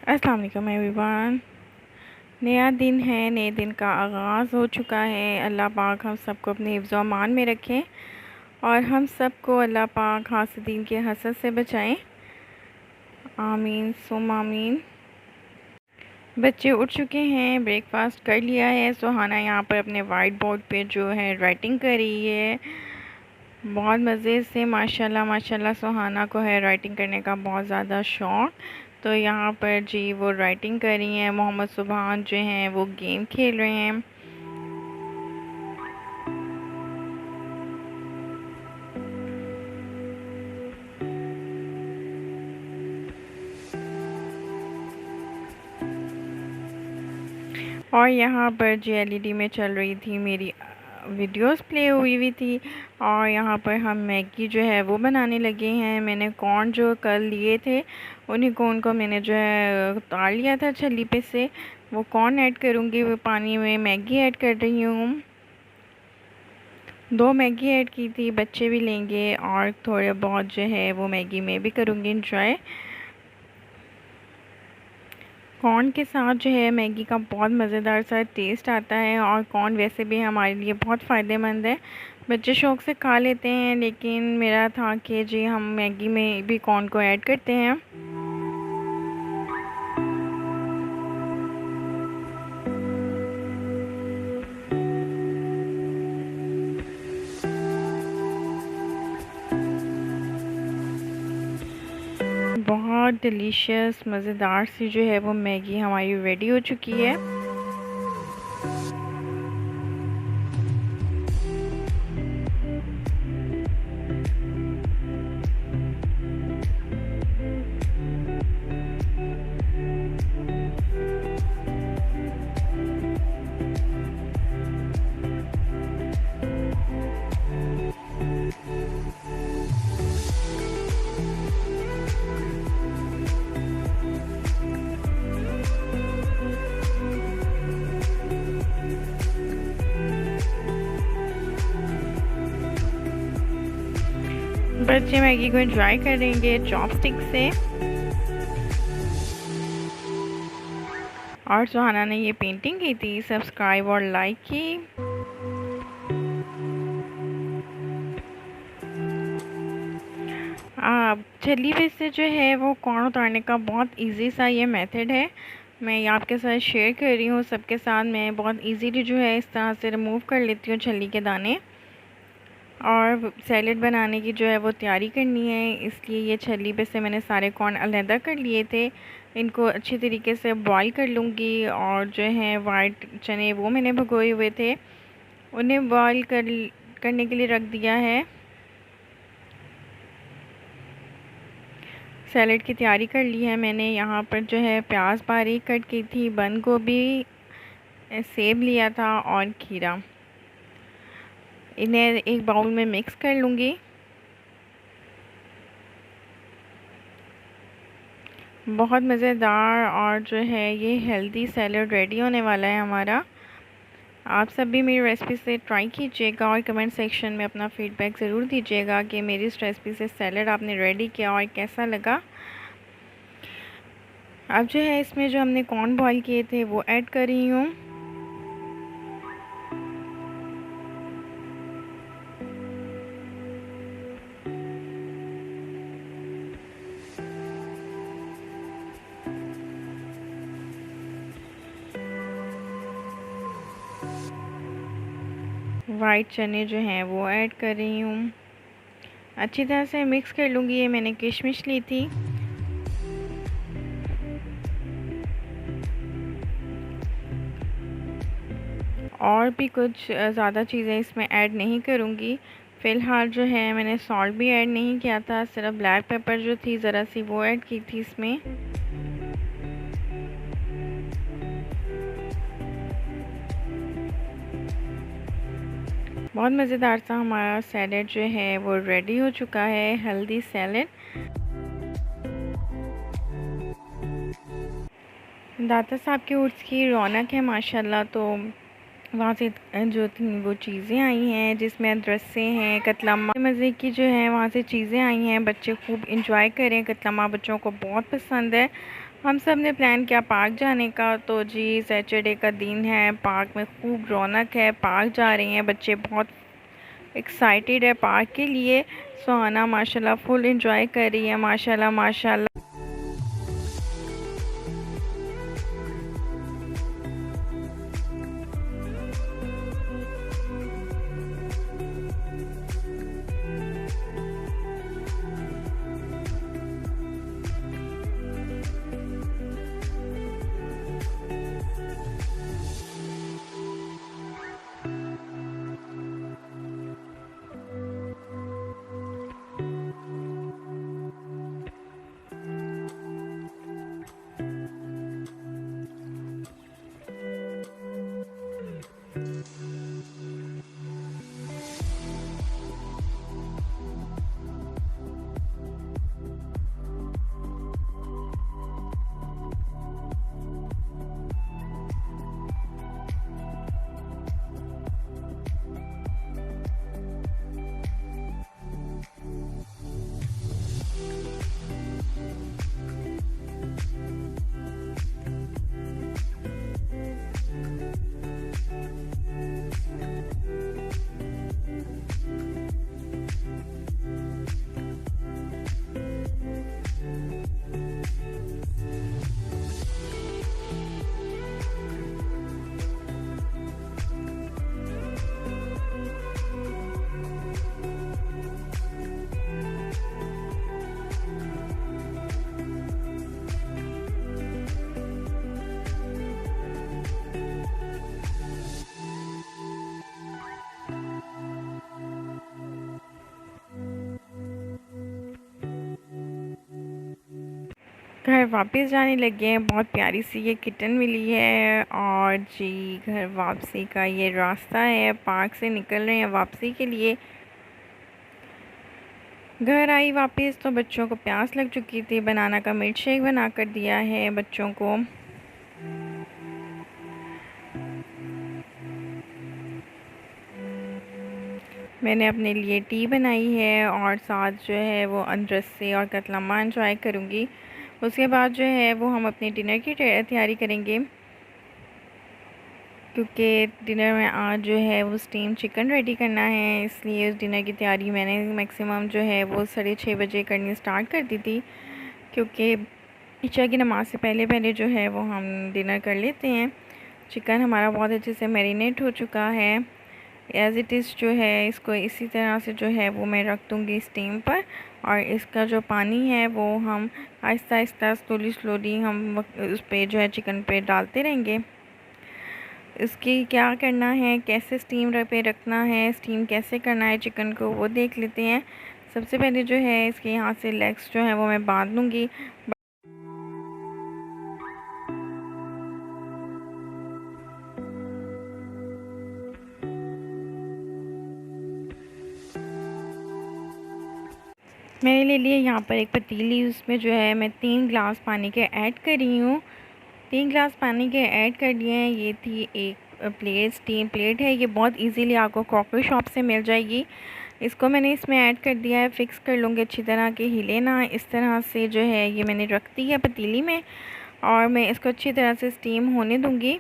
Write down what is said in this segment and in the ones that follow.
अस्सलाम वालेकुम एवरीवन। नया दिन है, नए दिन का आगाज़ हो चुका है। अल्लाह पाक हम सबको अपने हिफ्ज़ व अमान में रखें और हम सबको अल्लाह पाक हासदीन के हसद से बचाएं। आमीन सुम आमीन। बच्चे उठ चुके हैं, ब्रेकफास्ट कर लिया है। सुहाना यहाँ पर अपने वाइट बोर्ड पे जो है राइटिंग कर रही है बहुत मज़े से। माशाल्लाह माशाल्लाह सुहाना को है राइटिंग करने का बहुत ज़्यादा शौक़। तो यहाँ पर जी वो राइटिंग कर रही हैं। मोहम्मद सुबहान जो हैं वो गेम खेल रहे हैं। और यहाँ पर जी एलईडी में चल रही थी मेरी वीडियोस प्ले हुई थी। और यहाँ पर हम मैगी जो है वो बनाने लगे हैं। मैंने कॉर्न जो कल लिए थे उन्हीं कॉर्न को मैंने जो है उतार लिया था छल्ली पे से। वो कॉर्न ऐड करूँगी, वो पानी में मैगी ऐड कर रही हूँ। 2 मैगी ऐड की थी, बच्चे भी लेंगे और थोड़े बहुत जो है वो मैगी में भी करूँगी इंजॉय। कॉर्न के साथ जो है मैगी का बहुत मज़ेदार सा टेस्ट आता है और कॉर्न वैसे भी हमारे लिए बहुत फ़ायदेमंद है। बच्चे शौक़ से खा लेते हैं, लेकिन मेरा था कि जी हम मैगी में भी कॉर्न को ऐड करते हैं। बहुत डिलीशियस मज़ेदार सी जो है वो मैगी हमारी रेडी हो चुकी है। बच्चे मैगी को एंजॉय करेंगे चॉपस्टिक से। और सुहाना ने ये पेंटिंग की थी, सब्सक्राइब और लाइक की। छल्ली पे से जो है वो कॉर्न उतारने का बहुत इजी सा ये मेथड है। मैं ये आपके साथ शेयर कर रही हूँ सबके साथ। मैं बहुत इजीली जो है इस तरह से रिमूव कर लेती हूँ छल्ली के दाने। और सैलेड बनाने की जो है वो तैयारी करनी है, इसलिए ये छल्ली पे से मैंने सारे कॉर्न अलहदा कर लिए थे। इनको अच्छी तरीके से बॉईल कर लूँगी। और जो है वाइट चने वो मैंने भिगोए हुए थे, उन्हें बॉईल करने के लिए रख दिया है। सैलेड की तैयारी कर ली है मैंने। यहाँ पर जो है प्याज बारीक कट की थी, बंद गोभी, सेब लिया था और खीरा। इन्हें एक बाउल में मिक्स कर लूँगी। बहुत मज़ेदार और जो है ये हेल्दी सैलेड रेडी होने वाला है हमारा। आप सब भी मेरी रेसिपी से ट्राई कीजिएगा और कमेंट सेक्शन में अपना फ़ीडबैक ज़रूर दीजिएगा कि मेरी इस रेसिपी से सैलेड आपने रेडी किया और कैसा लगा। अब जो है इसमें जो हमने कॉर्न बॉईल किए थे वो ऐड कर रही हूँ। वाइट चने जो हैं वो ऐड कर रही हूँ। अच्छी तरह से मिक्स कर लूँगी। ये मैंने किशमिश ली थी। और भी कुछ ज़्यादा चीज़ें इसमें ऐड नहीं करूँगी। फ़िलहाल जो है मैंने सॉल्ट भी ऐड नहीं किया था, सिर्फ ब्लैक पेपर जो थी ज़रा सी वो ऐड की थी इसमें। बहुत मज़ेदार सा हमारा सैलेड जो है वो रेडी हो चुका है, हेल्दी सैलेड। दाता साहब के उर्स की रौनक है माशाल्लाह। तो वहाँ से जो थी वो चीज़ें आई हैं जिसमें अदरसे हैं, कतलामा मज़े की जो है वहाँ से चीज़ें आई हैं। बच्चे खूब इंजॉय करें, कतलामा बच्चों को बहुत पसंद है। हम सब ने प्लान किया पार्क जाने का। तो जी सैटरडे का दिन है, पार्क में खूब रौनक है। पार्क जा रहे हैं बच्चे, बहुत एक्साइटेड है पार्क के लिए। सुहाना माशाल्लाह फुल एंजॉय कर रही है, माशाल्लाह माशाल्लाह। घर वापस जाने लगे हैं। बहुत प्यारी सी ये किटन मिली है। और जी घर वापसी का ये रास्ता है, पार्क से निकल रहे हैं वापसी के लिए। घर आई वापस तो बच्चों को प्यास लग चुकी थी। बनाना का मिल्क शेक बना कर दिया है बच्चों को। मैंने अपने लिए टी बनाई है और साथ जो है वो अनरस्से और कतलामा एंजॉय करूँगी। उसके बाद जो है वो हम अपने डिनर की तैयारी करेंगे, क्योंकि डिनर में आज जो है वो स्टीम चिकन रेडी करना है। इसलिए उस डिनर की तैयारी मैंने मैक्सिमम जो है वो 6:30 बजे करनी स्टार्ट कर दी थी, क्योंकि ईशा की नमाज़ से पहले पहले जो है वो हम डिनर कर लेते हैं। चिकन हमारा बहुत अच्छे से मैरिनेट हो चुका है। एज़ इट इज़ जो है इसको इसी तरह से जो है वो मैं रख दूँगी स्टीम पर। और इसका जो पानी है वो हम आहिस्ता आहिस्ता स्लोली हम उस पर जो है चिकन पे डालते रहेंगे। इसकी क्या करना है, कैसे स्टीम पे रखना है, स्टीम कैसे करना है चिकन को, वो देख लेते हैं। सबसे पहले जो है इसके यहाँ से लेग्स जो है वो मैं बांध लूँगी। मैंने ले लिया यहाँ पर एक पतीली, उसमें जो है मैं 3 गिलास पानी के ऐड कर रही हूँ। 3 गिलास पानी के ऐड कर दिए हैं। ये थी एक प्लेट, स्टीम प्लेट है। ये बहुत इजीली आपको क्रॉकरी शॉप से मिल जाएगी। इसको मैंने इसमें ऐड कर दिया है। फिक्स कर लूँगी अच्छी तरह के, हिले ना। इस तरह से जो है ये मैंने रख दी है पतीली में और मैं इसको अच्छी तरह से स्टीम होने दूँगी।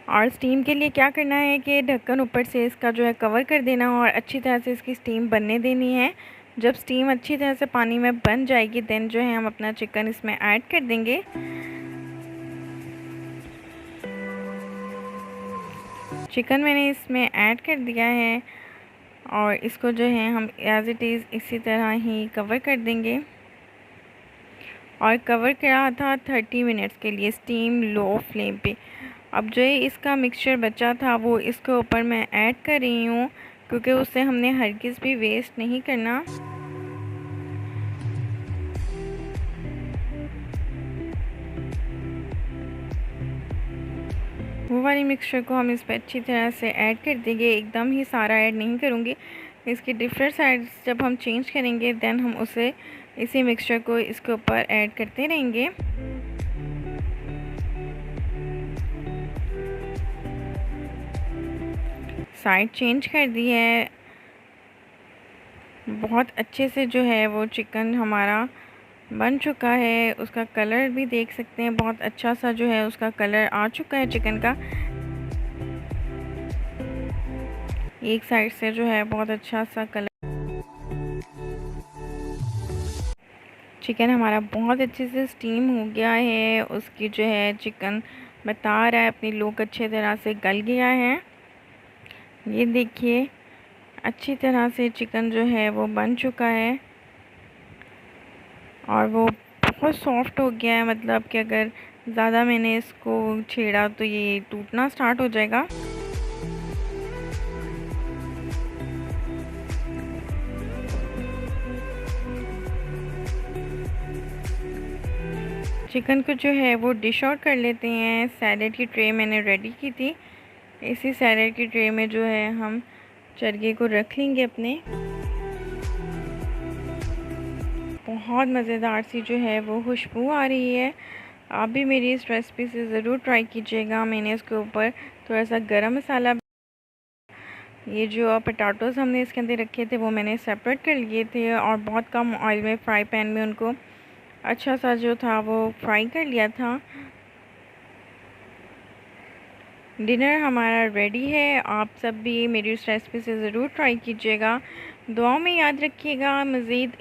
और स्टीम के लिए क्या करना है कि ढक्कन ऊपर से इसका जो है कवर कर देना और अच्छी तरह से इसकी स्टीम बनने देनी है। जब स्टीम अच्छी तरह से पानी में बन जाएगी देन जो है हम अपना चिकन इसमें ऐड कर देंगे। चिकन मैंने इसमें ऐड कर दिया है और इसको जो है हम एज़ इट इज़ इसी तरह ही कवर कर देंगे। और कवर किया था 30 मिनट्स के लिए स्टीम लो फ्लेम पे। अब जो है इसका मिक्सचर बचा था वो इसके ऊपर मैं ऐड कर रही हूँ, क्योंकि उससे हमने हरगिज़ भी वेस्ट नहीं करना। वो वाली मिक्सचर को हम इस पर अच्छी तरह से ऐड कर देंगे। एकदम ही सारा ऐड नहीं करूँगी। इसके डिफरेंट साइड्स जब हम चेंज करेंगे देन हम उसे इसी मिक्सचर को इसके ऊपर ऐड करते रहेंगे। साइड चेंज कर दी है। बहुत अच्छे से जो है वो चिकन हमारा बन चुका है। उसका कलर भी देख सकते हैं, बहुत अच्छा सा जो है उसका कलर आ चुका है चिकन का। एक साइड से जो है बहुत अच्छा सा कलर। चिकन हमारा बहुत अच्छे से स्टीम हो गया है। उसकी जो है चिकन बता रहा है अपनी लोग अच्छे तरह से गल गया है। ये देखिए अच्छी तरह से चिकन जो है वो बन चुका है और वो बहुत सॉफ्ट हो गया है। मतलब कि अगर ज़्यादा मैंने इसको छेड़ा तो ये टूटना स्टार्ट हो जाएगा। चिकन को जो है वो डिश आउट कर लेते हैं। सैलेड की ट्रे मैंने रेडी की थी। इसी सैलेड की ट्रे में जो है हम चरगे को रख लेंगे अपने। बहुत मज़ेदार सी जो है वो खुशबू आ रही है। आप भी मेरी इस रेसिपी से ज़रूर ट्राई कीजिएगा। मैंने इसके ऊपर थोड़ा सा गरम मसाला, ये जो पटाटोज़ हमने इसके अंदर रखे थे वो मैंने सेपरेट कर लिए थे और बहुत कम ऑयल में फ्राई पैन में उनको अच्छा सा जो था वो फ्राई कर लिया था। डिनर हमारा रेडी है। आप सब भी मेरी इस रेसिपी से ज़रूर ट्राई कीजिएगा। दुआओं में याद रखिएगा। मज़ीद